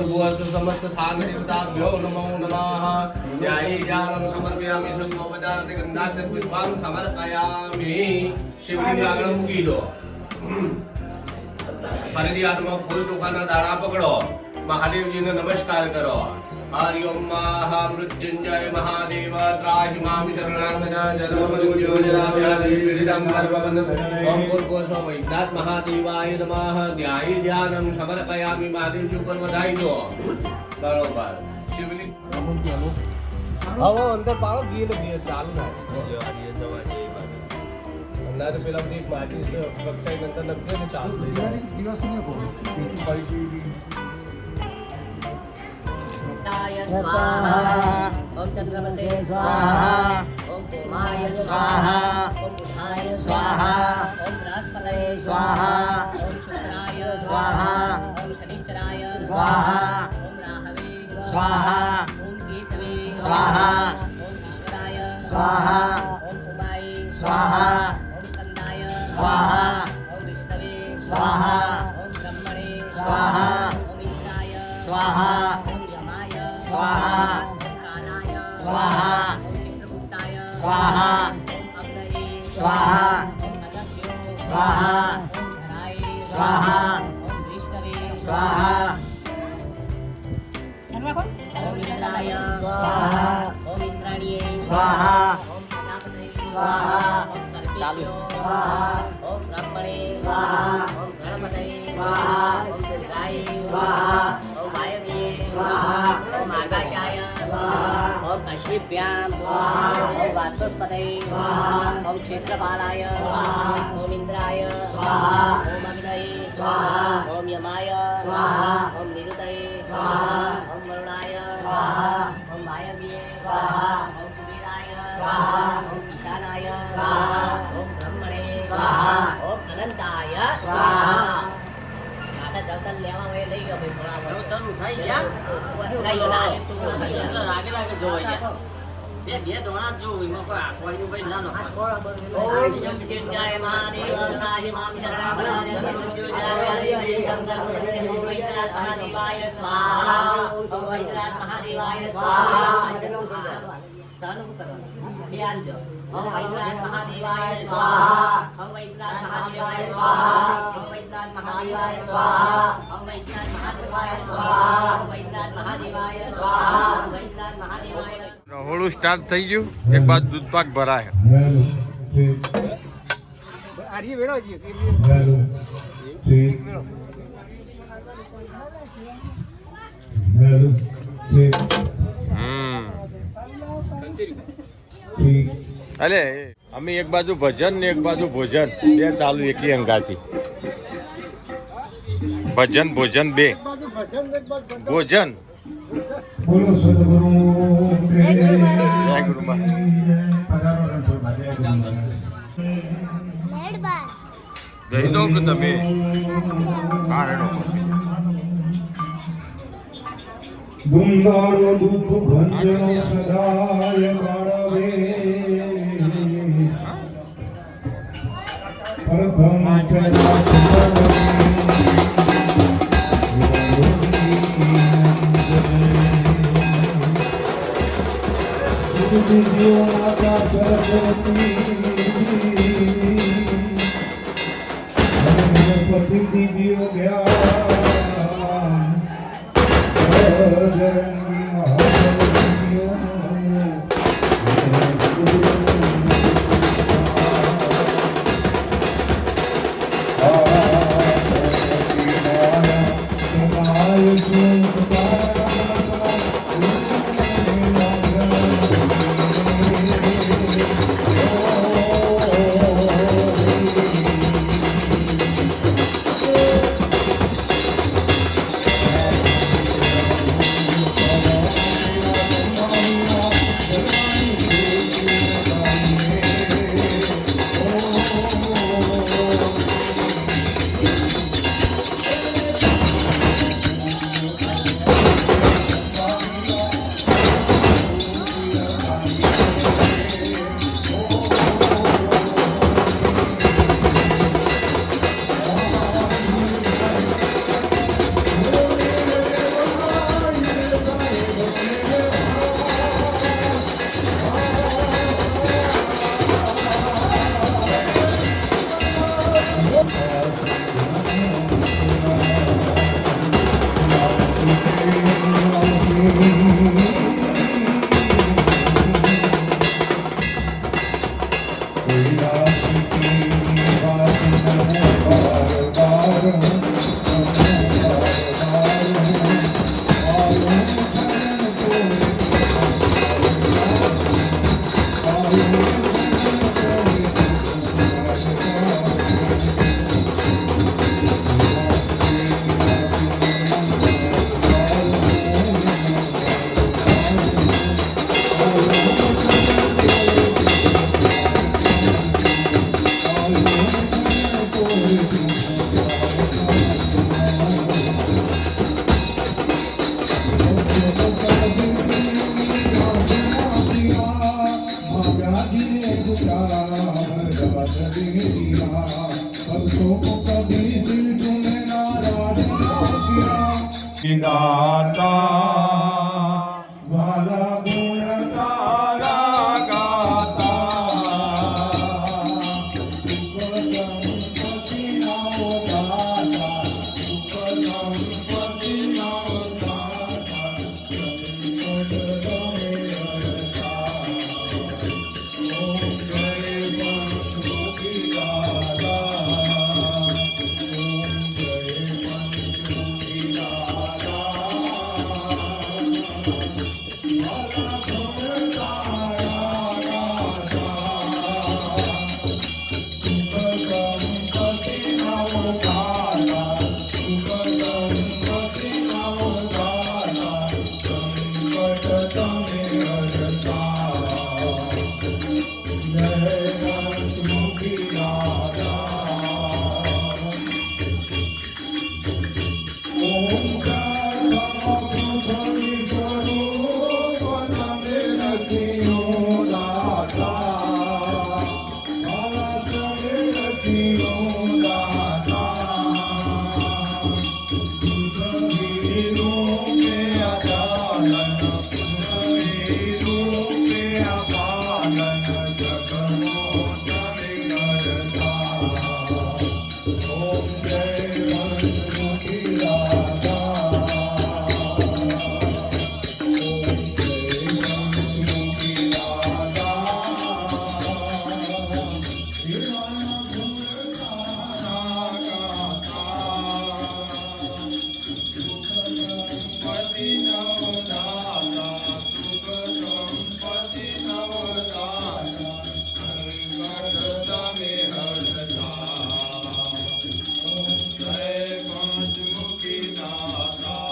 भूर्भुवस्सु समस्त स्थानदेवताभ्यो नमो नमः ध्याये ज्ञानं समर्पयामि संगोपचारते गन्धाक्षर पुष्पां समर्पयामि शिवलिंगाग्रह મૂકી દો ફરીથી હાથમાં ફૂલ ચોખાના દાણા પકડો મહાદેવજીને નમસ્કાર કરો હરિ ઓમ મહામૃત્યુંજય મહાદેવ ત્રાહિ મામ શરણાગત જન્મ મૃત્યુ જરા વ્યાધિ પીડિતમ સર્વબંધ ઓમ ભૂર્ભુવસ્સુ વૈદ્યનાથ મહાદેવાય નમઃ ધ્યાય ધ્યાનમ સમર્પયામિ મહાદેવજી ઉપર વધાઈ દો બરોબર શિવલિંગ હવે અંદર પાડો ગીર ચાલુ થાય અંદાજે પેલા બધી માટી પ્રગટાઈ નંતર લગજો ને ચાલુ થઈ જાય દિવસ ને કો स्वाहा ओम चंद्रमसे स्वाहा ओम ओमाय स्वाहा ओम बुधाय स्वाहा ओम बृहस्पतये स्वाहा ओम शुक्राय स्वाहा ओम शनिश्चराय स्वाहा ओम राहवे स्वाहा ओम केतवे स्वाहा ओम ईश्वराय स्वाहा ओम उमाय स्वाहा ओम स्कंदाय स्वाहा ओम विष्णवे स्वाहा ओम ब्रह्मणे स्वाहा ओम इंद्राय स्वाहा स्वाहा कालाय स्वाहा चित्रगुप्ताय स्वाहा अग्नये स्वाहा अगस्त्यो स्वाहा धराय स्वाहा विष्णवे स्वाहा इंद्राय स्वाहा ओम इंद्राणीये स्वाहा ओम प्रजापतये स्वाहा ओम सर्पेभ्यो स्वाहा ओम ब्रह्मणे स्वाहा ओम गणपतये स्वाहा ओम रुद्राय स्वाहा ओम वायव्ये स्वाहा ओम आकाशाय स्वाहा ओम अश्विभ्यां स्वाहा ओम वाचस्पतये स्वाहा ओम क्षेत्रपालाय स्वाहा ओम इंद्राय स्वाहा ओम अग्नये स्वाहा ओम यमाय स्वाहा ओम निरुतये स्वाहा ओम वरुणाय स्वाहा ओम वायव्ये स्वाहा ओम कुबेराय स्वाहा ओम ईशानाय स्वाहा ओम ब्रह्मणे स्वाहा ओम अनंताय स्वाहा जवतन लेवा वे લઈ ગયો ભાઈ થોડા જવતન ઉઠાઈ ગયા નહીં લાગે તો લાગે લાગે જોઈ ગયા બે દોણા જો એમાં કોઈ આખવાઈનું ભાઈ ના નો ઓમ જય મહાદેવ સાહી મામ શરણાગત મૃત્યુંજય ગંગા ઓમ વૈદ્યનાથ મહાદેવાય સ્વાહા ઓમ વૈદ્યનાથ મહાદેવાય સ્વાહા સન કરો ધ્યાન જો ओम वैद्यनाथ महादेवाय स्वाहा ओम वैद्यनाथ महादेवाय स्वाहा ओम वैद्यनाथ महादेवाय स्वाहा ओम वैद्यनाथ महादेवाय स्वाहा ओम वैद्यनाथ महादेवाय स्वाहा ओम वैद्यनाथ महादेवाय રહોળું સ્ટાર્ટ થઈ ગયું એક બાદ દૂધ પાક ભરાય આડી વેડો છે અલે અમે એક બાજુ ભજન ને એક બાજુ ભોજન બે ચાલુ એકી અંગાથી ભજન ભોજન બે ભોજન બોલો સદગુરુ જય ગુરુબા જઈ દો કે તમે કારણો ગુંગાળો દુઃખ ભંજનો સદાય કાળવે પરભમ દિવ્યો માતા સરસ્વતી ગણપતિ દિવ્યો જ્ઞાન જરંગી મહાદેવ્યો ગાતા વાલા ગુણ તારા ગાતા ગણપતિ નામો ગાતા ગણપતિ નામો ગાતા સંકટ તમે હરતા ઓમ જય ગણપતિ દાદા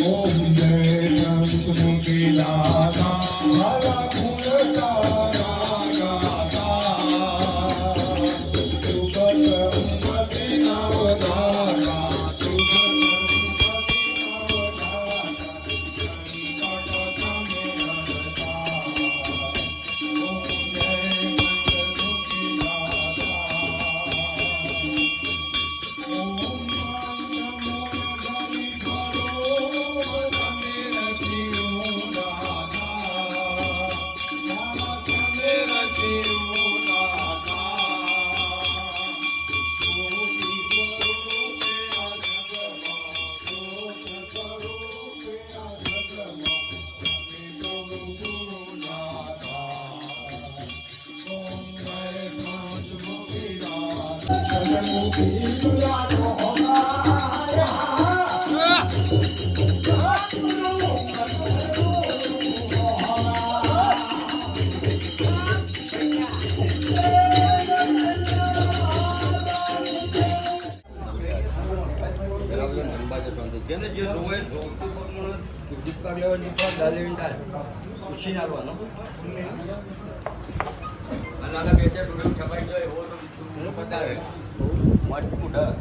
ઓમ જય ગણપતિ દાદા જેને જે જોવે દીપક લેવા દીપક દાલે વિંટાલ ખુશી નાખવાનો નાના કે છે ટોટલ છપાઈ જાય એવો તો બતાવે મત મુડા